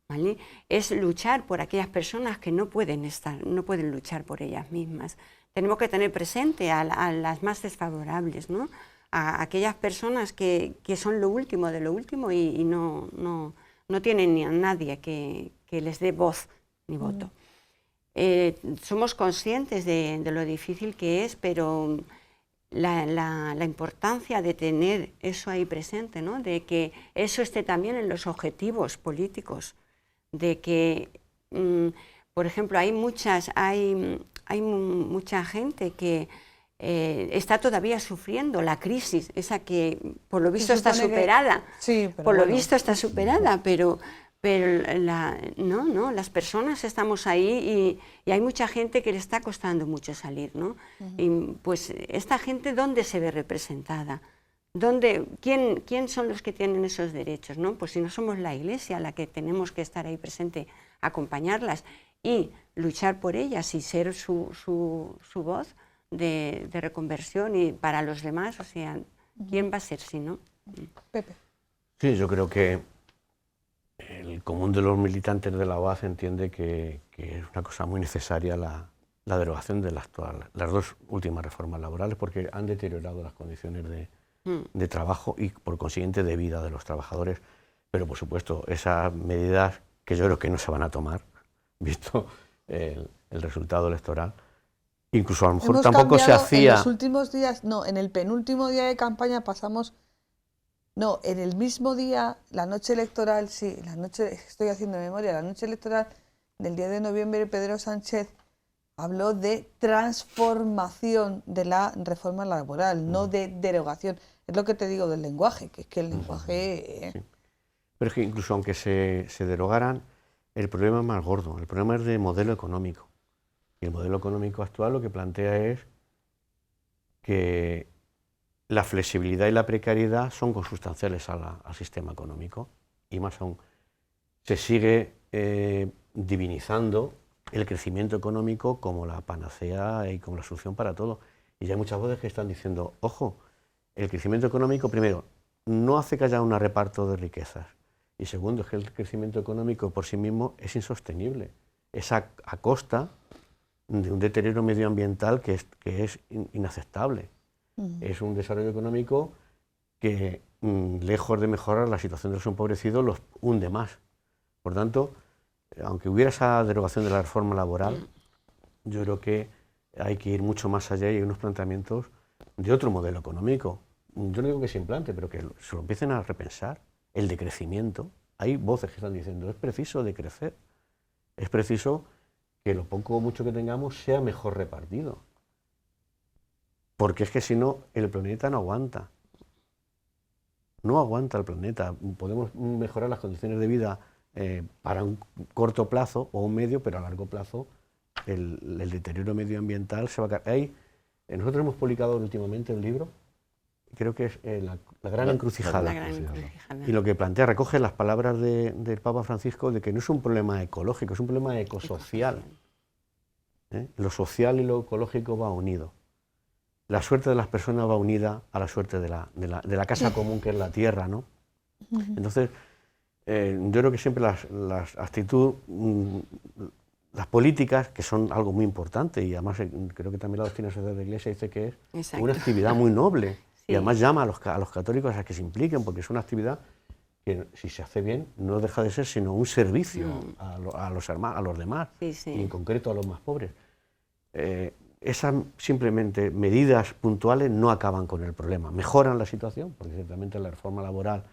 ¿vale? Es luchar por aquellas personas que no pueden luchar por ellas mismas. Tenemos que tener presente a las más desfavorables, ¿no? A aquellas personas que son lo último de lo último y no tienen ni a nadie que les dé voz ni voto. Somos conscientes de lo difícil que es, pero la importancia de tener eso ahí presente, ¿no? De que eso esté también en los objetivos políticos, de que, por ejemplo, hay mucha gente que está todavía sufriendo la crisis, esa que por lo visto está superada, visto está superada, pero las personas estamos ahí y hay mucha gente que le está costando mucho salir, ¿no? Y pues esta gente, ¿dónde se ve representada? ¿Quién son los que tienen esos derechos, ¿no? Pues si no somos la Iglesia la que tenemos que estar ahí presente, acompañarlas y luchar por ellas y ser su voz de reconversión y para los demás, o sea, ¿quién va a ser si no? Pepe. Sí, yo creo que el común de los militantes de la OAC entiende que es una cosa muy necesaria la derogación de las dos últimas reformas laborales, porque han deteriorado las condiciones de trabajo y por consiguiente de vida de los trabajadores. Pero por supuesto esas medidas que yo creo que no se van a tomar, visto el resultado electoral, incluso a lo mejor tampoco se hacía... En los últimos días, no, en el penúltimo día de campaña pasamos... No, en el mismo día, la noche electoral, sí, estoy haciendo memoria, la noche electoral del 10 de noviembre, Pedro Sánchez habló de transformación de la reforma laboral, no de derogación. Es lo que te digo del lenguaje, que es que el lenguaje... Sí. Pero es que incluso aunque se derogaran, el problema es más gordo, el problema es de modelo económico. Y el modelo económico actual lo que plantea es que la flexibilidad y la precariedad son consustanciales al sistema económico, y más aún, se sigue divinizando el crecimiento económico como la panacea y como la solución para todo. Y ya hay muchas voces que están diciendo, ojo, el crecimiento económico, primero, no hace que haya un reparto de riquezas. Y segundo, es que el crecimiento económico por sí mismo es insostenible. Es a costa de un deterioro medioambiental que es inaceptable. Es un desarrollo económico que, lejos de mejorar la situación de los empobrecidos, los hunde más. Por tanto, aunque hubiera esa derogación de la reforma laboral, yo creo que hay que ir mucho más allá y hay unos planteamientos de otro modelo económico. Yo no digo que se implante, pero que se lo empiecen a repensar. El decrecimiento. Hay voces que están diciendo, es preciso decrecer. Es preciso que lo poco o mucho que tengamos sea mejor repartido. Porque es que si no, el planeta no aguanta. No aguanta el planeta. Podemos mejorar las condiciones de vida para un corto plazo o un medio, pero a largo plazo el deterioro medioambiental se va a caer. Nosotros hemos publicado últimamente un libro, creo que es la Gran Encrucijada. La Gran Encrucijada. Y lo que plantea, recoge las palabras del Papa Francisco de que no es un problema ecológico, es un problema ecosocial. Lo social y lo ecológico va unido. La suerte de las personas va unida a la suerte de la casa común que es la tierra, ¿no? Entonces, yo creo que siempre las actitudes, las políticas, que son algo muy importante, y además creo que también la doctrina social de la Iglesia dice que es una actividad muy noble, y además llama a los católicos a que se impliquen, porque es una actividad que, si se hace bien, no deja de ser sino un servicio a los demás, y en concreto a los más pobres. Esas simplemente medidas puntuales no acaban con el problema, mejoran la situación, porque ciertamente la reforma laboral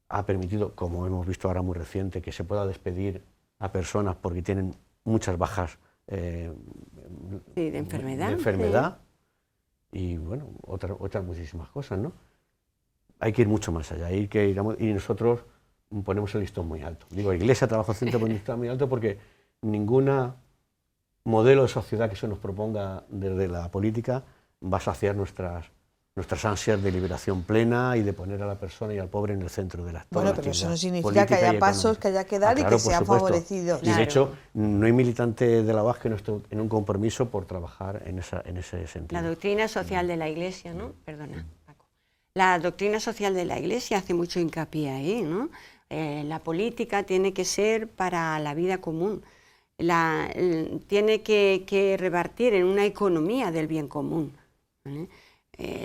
ha permitido, como hemos visto ahora muy reciente, que se pueda despedir a personas porque tienen muchas bajas de enfermedad. Y bueno, otras muchísimas cosas, ¿no? Hay que ir mucho más allá, y nosotros ponemos el listón muy alto. Digo, la Iglesia trabaja centro pone el listón muy alto porque ninguna modelo de sociedad que se nos proponga desde la política va a saciar nuestras ansias de liberación plena y de poner a la persona y al pobre en el centro de la actividad. Bueno, pero eso no significa que haya pasos que haya que dar y que sean favorecidos. Y de hecho, no hay militante de la UAS que no esté en un compromiso por trabajar en ese sentido. La doctrina social de la Iglesia, ¿no? Perdona, Paco. La doctrina social de la Iglesia hace mucho hincapié ahí, ¿no? La política tiene que ser para la vida común. Tiene que revertir en una economía del bien común, ¿vale?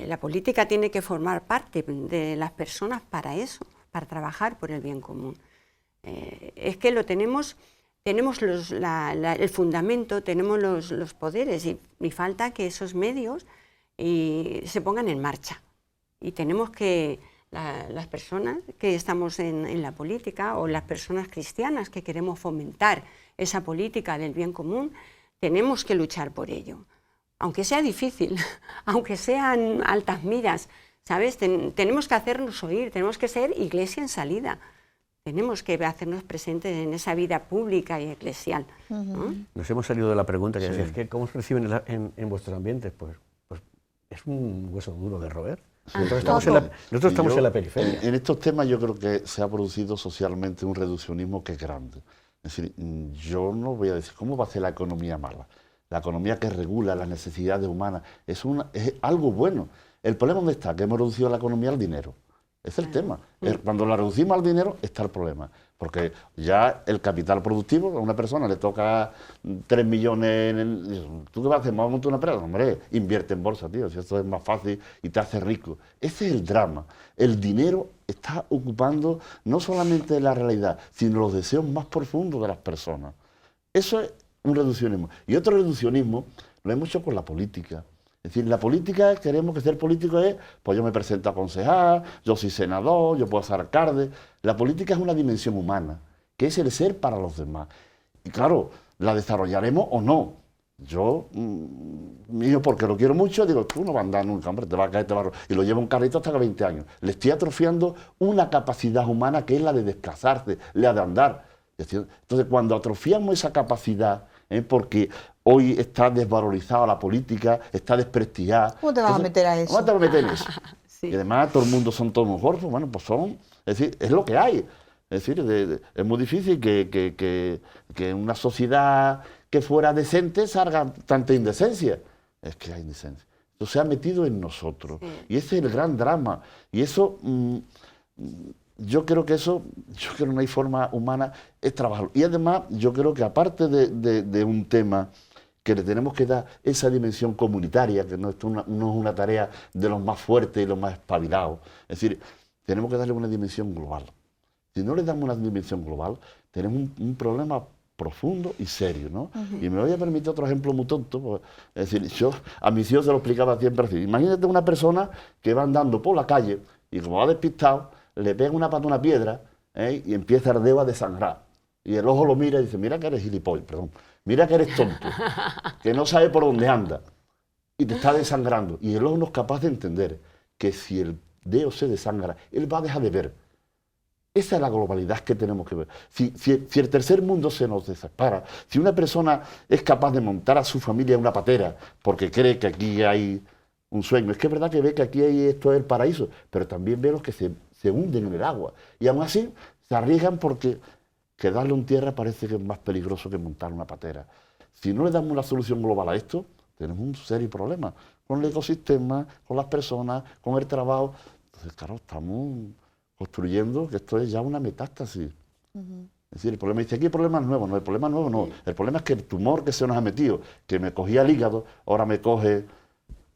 La política tiene que formar parte de las personas para eso, para trabajar por el bien común. Es que lo tenemos el fundamento, tenemos los poderes y falta que esos medios se pongan en marcha. Y tenemos que, las personas que estamos en la política o las personas cristianas que queremos fomentar esa política del bien común, tenemos que luchar por ello. Aunque sea difícil, aunque sean altas miras, ¿sabes? Tenemos que hacernos oír, tenemos que ser iglesia en salida. Tenemos que hacernos presentes en esa vida pública y eclesial, ¿no? Nos hemos salido de la pregunta que decía, ¿cómo os reciben en vuestros ambientes? Pues es un hueso duro de roer. Nosotros estamos en la periferia. En estos temas yo creo que se ha producido socialmente un reduccionismo que es grande. Es decir, yo no voy a decir, ¿cómo va a ser la economía mala? La economía que regula las necesidades humanas es algo bueno. El problema ¿dónde está? Que hemos reducido la economía al dinero. Ese es el tema. Cuando la reducimos al dinero está el problema. Porque ya el capital productivo, a una persona le toca 3 millones, ¿tú qué vas a hacer? ¿Me vas a montar una empresa? Hombre, invierte en bolsa, tío, si esto es más fácil y te hace rico. Ese es el drama. El dinero está ocupando no solamente la realidad, sino los deseos más profundos de las personas. Eso es un reduccionismo. Y otro reduccionismo lo hemos hecho con la política. Es decir, la política, queremos que ser político es, pues yo me presento a concejal, yo soy senador, yo puedo ser alcalde. La política es una dimensión humana, que es el ser para los demás. Y claro, la desarrollaremos o no. Yo, mío, porque lo quiero mucho, digo, tú no vas a andar nunca, hombre, te va a caer, te va a... Y lo llevo en carrito hasta que 20 años. Le estoy atrofiando una capacidad humana que es la de desplazarse, la de andar. Entonces, cuando atrofiamos esa capacidad, porque hoy está desvalorizada la política, está desprestigiada. ¿Cómo te vas a meter a eso? ¿Cómo te vas a meter en eso? Sí. Y además todo el mundo son todos muy gordos, bueno, pues son, es decir, es lo que hay. Es decir, es muy difícil que en una sociedad que fuera decente salga tanta indecencia. Es que hay indecencia. Eso se ha metido en nosotros. Sí. Y ese es el gran drama. Y eso, yo creo que no hay forma humana, es trabajarlo. Y además, yo creo que aparte de un tema que le tenemos que dar esa dimensión comunitaria, que no es una tarea de los más fuertes y los más espabilados. Es decir, tenemos que darle una dimensión global. Si no le damos una dimensión global, tenemos un problema profundo y serio, ¿no? Y me voy a permitir otro ejemplo muy tonto. Pues, es decir, yo a mis hijos se lo explicaba siempre así. Imagínate una persona que va andando por la calle y como va despistado, le pega una pata a una piedra y empieza el dedo a desangrar. Y el ojo lo mira y dice, mira que eres gilipollas, perdón. Mira que eres tonto, que no sabe por dónde anda y te está desangrando. Y el ojo no es capaz de entender que si el dedo se desangra, él va a dejar de ver. Esa es la globalidad que tenemos que ver. Si el tercer mundo se nos desespera, si una persona es capaz de montar a su familia en una patera porque cree que aquí hay un sueño, es que es verdad que ve que aquí esto es el paraíso, pero también ve los que se hunden en el agua. Y aún así se arriesgan porque quedarle en tierra parece que es más peligroso que montar una patera. Si no le damos una solución global a esto, tenemos un serio problema con el ecosistema, con las personas, con el trabajo. Entonces, claro, estamos construyendo que esto es ya una metástasis. Es decir, el problema dice, aquí hay problemas nuevos. No, el problema nuevo no. El problema es que el tumor que se nos ha metido, que me cogía el hígado, ahora me coge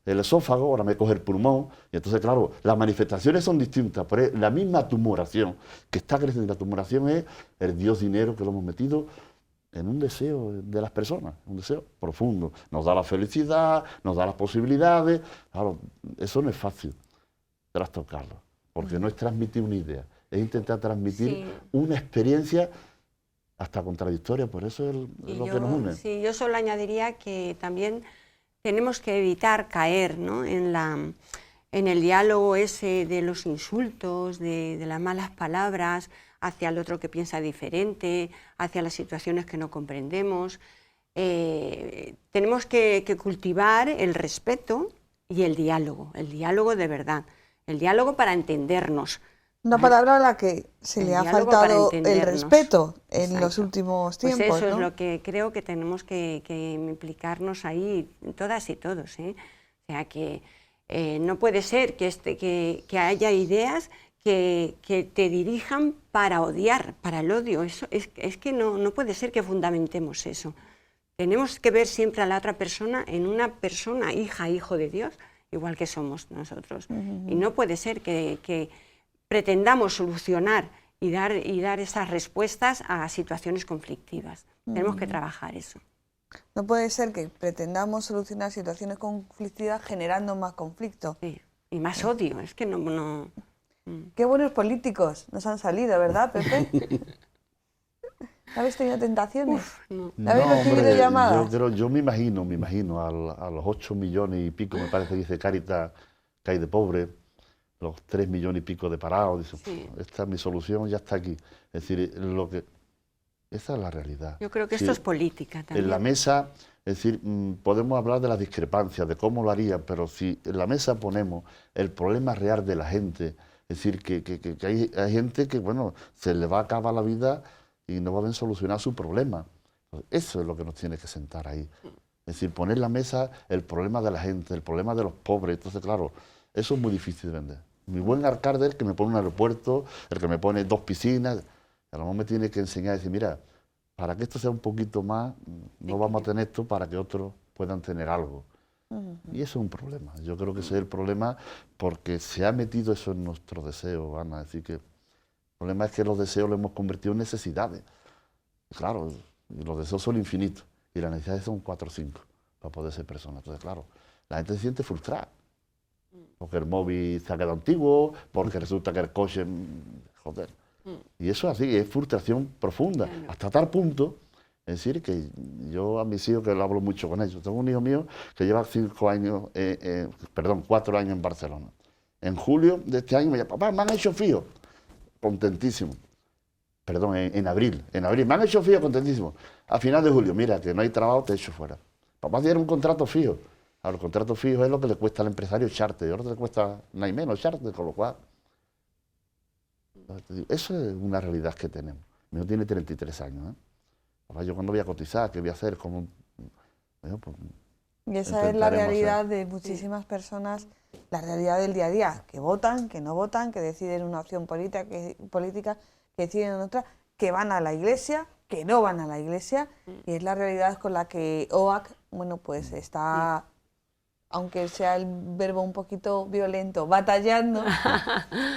el esófago, ahora me coge el pulmón. Y entonces, claro, las manifestaciones son distintas, pero es la misma tumoración que está creciendo. La tumoración es el Dios dinero que lo hemos metido en un deseo de las personas, un deseo profundo. Nos da la felicidad, nos da las posibilidades. Claro, eso no es fácil trastocarlo, porque no es transmitir una idea, es intentar transmitir una experiencia hasta contradictoria, por eso es lo que nos une. Sí, yo solo añadiría que también tenemos que evitar caer, ¿no?, en el diálogo ese de los insultos, de las malas palabras hacia el otro que piensa diferente, hacia las situaciones que no comprendemos. Tenemos que cultivar el respeto y el diálogo de verdad, el diálogo para entendernos. Una palabra a la que se le ha faltado el respeto en los últimos tiempos. Pues eso, ¿no? es lo que creo que tenemos que implicarnos ahí, todas y todos, ¿eh? O sea, que no puede ser que haya ideas que te dirijan para odiar, para el odio. Eso es que no puede ser que fundamentemos eso. Tenemos que ver siempre a la otra persona en una persona, hija, hijo de Dios, igual que somos nosotros. Y no puede ser que pretendamos solucionar y dar esas respuestas a situaciones conflictivas. Tenemos que trabajar eso. No puede ser que pretendamos solucionar situaciones conflictivas generando más conflicto. Sí. Y más odio, es que no. Qué buenos políticos nos han salido, ¿verdad, Pepe? ¿Habéis tenido tentaciones? No. ¿Habéis recibido llamadas? Yo me imagino a los 8 millones y pico, me parece que dice Cáritas, que hay de pobres, los 3 millones y pico de parados. Dice, Sí. esta es mi solución, ya está aquí. Es decir, esa es la realidad. Yo creo que Sí, esto es política también. en la mesa, es decir, podemos hablar de las discrepancias, de cómo lo harían, pero si en la mesa ponemos el problema real de la gente, es decir, que hay gente que, bueno, se le va a acabar la vida y no va a ver solucionar su problema. Pues eso es lo que nos tiene que sentar ahí. Es decir, poner en la mesa el problema de la gente, el problema de los pobres. Entonces, claro, eso es muy difícil de vender. Mi buen alcalde es el que me pone un aeropuerto, el que me pone 2 piscinas. A lo mejor me tiene que enseñar a decir, mira, para que esto sea un poquito más, no vamos a tener esto para que otros puedan tener algo. Y eso es un problema. Yo creo que ese es el problema porque se ha metido eso en nuestro deseo, Ana. Es decir, que el problema es que los deseos los hemos convertido en necesidades. Claro, y los deseos son infinitos y las necesidades son 4 o 5 para poder ser persona. Entonces, claro, la gente se siente frustrada porque el móvil se ha quedado antiguo, porque resulta que el coche, joder. Y eso es así, es frustración profunda, hasta tal punto, es decir, que yo a mis hijos, que lo hablo mucho con ellos, tengo un hijo mío que lleva 4 años en Barcelona. En julio de este año me dice, papá, me han hecho fijo, contentísimo. Perdón, en abril, me han hecho fijo, contentísimo. A final de julio, mira, que no hay trabajo, te echo fuera. Papá tiene un contrato fijo. Ahora, el contrato fijo es lo que le cuesta al empresario echarte, y ahora te le cuesta nada y menos echarte, con lo cual... Eso es una realidad que tenemos. Mi hijo tiene 33 años, ¿eh? Papá, yo cuando voy a cotizar, ¿qué voy a hacer? ¿Cómo? Bueno, pues, y esa es la realidad hacer. de muchísimas personas, la realidad del día a día, que votan, que no votan, que deciden una opción política, que deciden otra, que van a la iglesia, que no van a la iglesia, y es la realidad con la que OAC, bueno, pues está, aunque sea el verbo un poquito violento, batallando,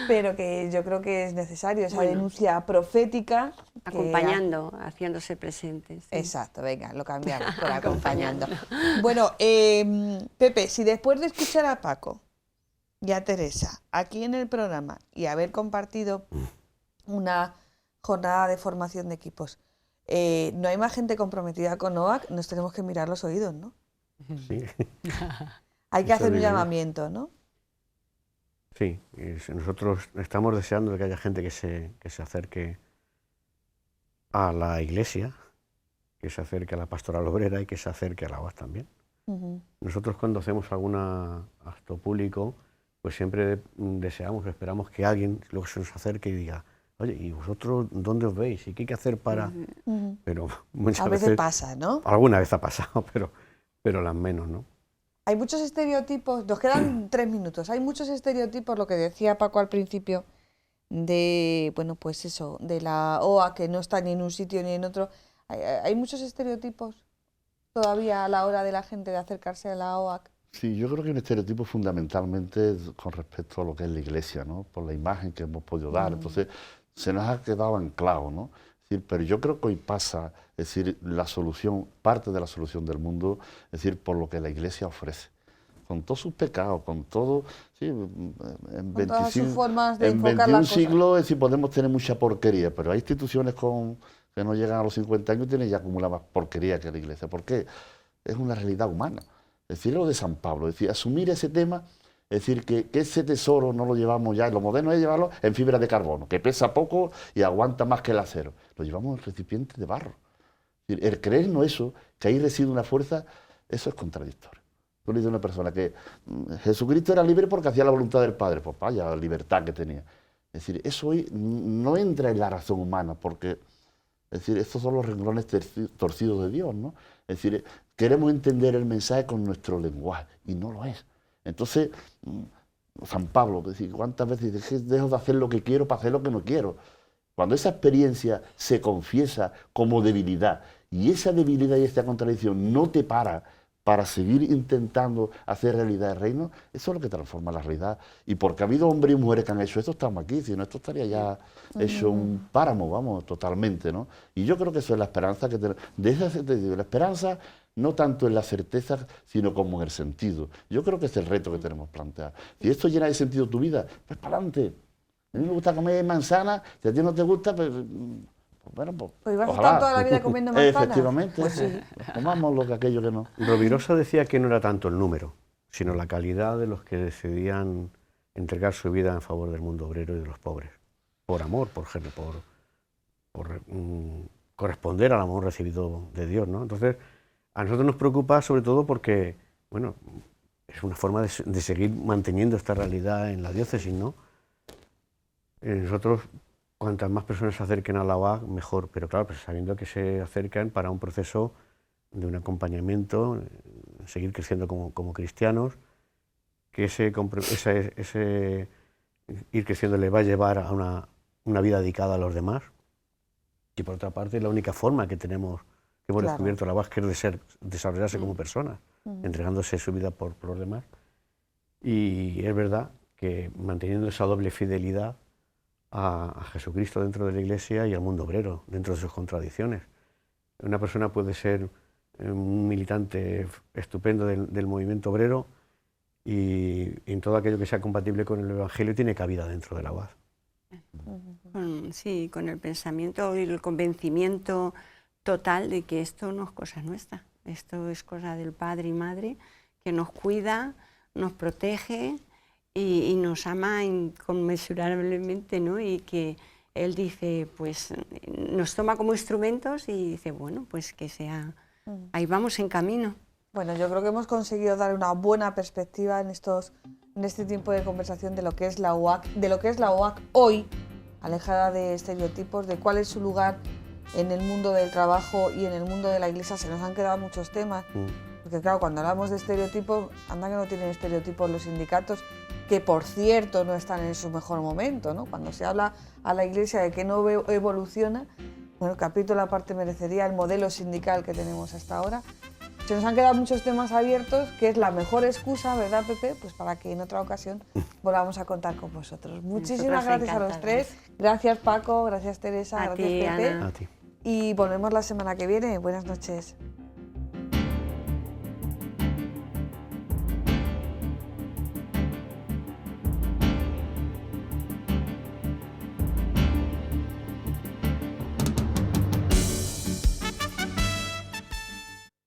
pero que yo creo que es necesario esa denuncia profética. Acompañando, haciéndose presentes. Sí. Exacto, venga, lo cambiamos por acompañando. Bueno, Pepe, si después de escuchar a Paco y a Teresa aquí en el programa y haber compartido una jornada de formación de equipos, no hay más gente comprometida con OAC, nos tenemos que mirar los oídos, ¿no? Sí. Hay que hacer un llamamiento, ¿no? Sí, nosotros estamos deseando que haya gente que se acerque a la iglesia, que se acerque a la pastoral obrera y que se acerque a la OAC también. Nosotros cuando hacemos algún acto público, pues siempre deseamos, esperamos que alguien luego se nos acerque y diga, oye, ¿y vosotros dónde os veis? ¿Y qué hay que hacer para...? Pero muchas veces pasa, ¿no? Alguna vez ha pasado, pero las menos, ¿no? Hay muchos estereotipos, nos quedan 3 minutos, hay muchos estereotipos, lo que decía Paco al principio, de, bueno, pues eso, de la OA que no está ni en un sitio ni en otro. Hay muchos estereotipos todavía a la hora de la gente de acercarse a la OAC. Sí, yo creo que un estereotipo fundamentalmente con respecto a lo que es la iglesia, ¿no? Por la imagen que hemos podido dar, entonces se nos ha quedado anclado, ¿no? Es decir, pero yo creo que hoy pasa, es decir, la solución, parte de la solución del mundo, es decir, por lo que la iglesia ofrece. Con todos sus pecados, con todo, sí, en 21 siglos, es decir, podemos tener mucha porquería, pero hay instituciones que no llegan a los 50 años y tienen ya acumulada más porquería que la iglesia. ¿Por qué? Es una realidad humana. Es decir, lo de San Pablo, es decir, asumir ese tema, es decir, que ese tesoro no lo llevamos ya, lo moderno es llevarlo en fibra de carbono, que pesa poco y aguanta más que el acero. Lo llevamos en recipientes de barro. Es decir, el creernos eso, que ahí reside una fuerza, eso es contradictorio. Tú le dices a una persona que Jesucristo era libre porque hacía la voluntad del Padre, pues vaya la libertad que tenía. Es decir, eso hoy no entra en la razón humana, porque, es decir, estos son los renglones torcidos de Dios, ¿no? Es decir, queremos entender el mensaje con nuestro lenguaje, y no lo es. Entonces, San Pablo, es decir, ¿cuántas veces dejo de hacer lo que quiero para hacer lo que no quiero? Cuando esa experiencia se confiesa como debilidad, y esa debilidad y esta contradicción no te para seguir intentando hacer realidad el reino, eso es lo que transforma la realidad. Y porque ha habido hombres y mujeres que han hecho esto, estamos aquí, si no, esto estaría ya hecho un páramo, vamos, totalmente, ¿no? Y yo creo que eso es la esperanza que tenemos. La esperanza no tanto en la certeza, sino como en el sentido. Yo creo que es el reto que tenemos planteado. Si esto llena de sentido tu vida, pues para adelante. A mí me gusta comer manzana, si a ti no te gusta, pues... Bueno, pues vas a estar toda la vida comiendo manzanas. Efectivamente, pues sí. Comamos lo que aquello que no. Rovirosa decía que no era tanto el número, sino la calidad de los que decidían entregar su vida en favor del mundo obrero y de los pobres. Por amor, por corresponder al amor recibido de Dios, ¿no? Entonces, a nosotros nos preocupa sobre todo porque, bueno, es una forma de seguir manteniendo esta realidad en la diócesis, ¿no? Nosotros, cuantas más personas se acerquen a la OAC, mejor, pero claro, pues sabiendo que se acercan para un proceso de un acompañamiento, seguir creciendo como cristianos, que ese ir creciendo le va a llevar a una vida dedicada a los demás, y por otra parte la única forma que hemos descubierto la OAC, que es desarrollarse como personas, entregándose su vida por los demás, y es verdad que manteniendo esa doble fidelidad a Jesucristo dentro de la Iglesia y al mundo obrero, dentro de sus contradicciones. Una persona puede ser un militante estupendo del movimiento obrero y en todo aquello que sea compatible con el Evangelio tiene cabida dentro de la UAC. Sí, con el pensamiento y el convencimiento total de que esto no es cosa nuestra, esto es cosa del Padre y Madre, que nos cuida, nos protege y nos ama inconmensurablemente, ¿no? Y que Él dice, pues nos toma como instrumentos y dice, bueno, pues que sea, ahí vamos en camino. Bueno, yo creo que hemos conseguido dar una buena perspectiva en este tiempo de conversación de lo que es la UAC, hoy, alejada de estereotipos, de cuál es su lugar en el mundo del trabajo y en el mundo de la Iglesia. Se nos han quedado muchos temas, porque claro, cuando hablamos de estereotipos, anda que no tienen estereotipos los sindicatos, que por cierto no están en su mejor momento, ¿no? Cuando se habla a la Iglesia de que no evoluciona, bueno, el capítulo aparte merecería el modelo sindical que tenemos hasta ahora. Se nos han quedado muchos temas abiertos, que es la mejor excusa, ¿verdad, Pepe? Pues para que en otra ocasión volvamos a contar con vosotros. Muchísimas gracias a los tres. Gracias, Paco, gracias, Teresa, gracias, Pepe. A ti. Y volvemos la semana que viene. Buenas noches.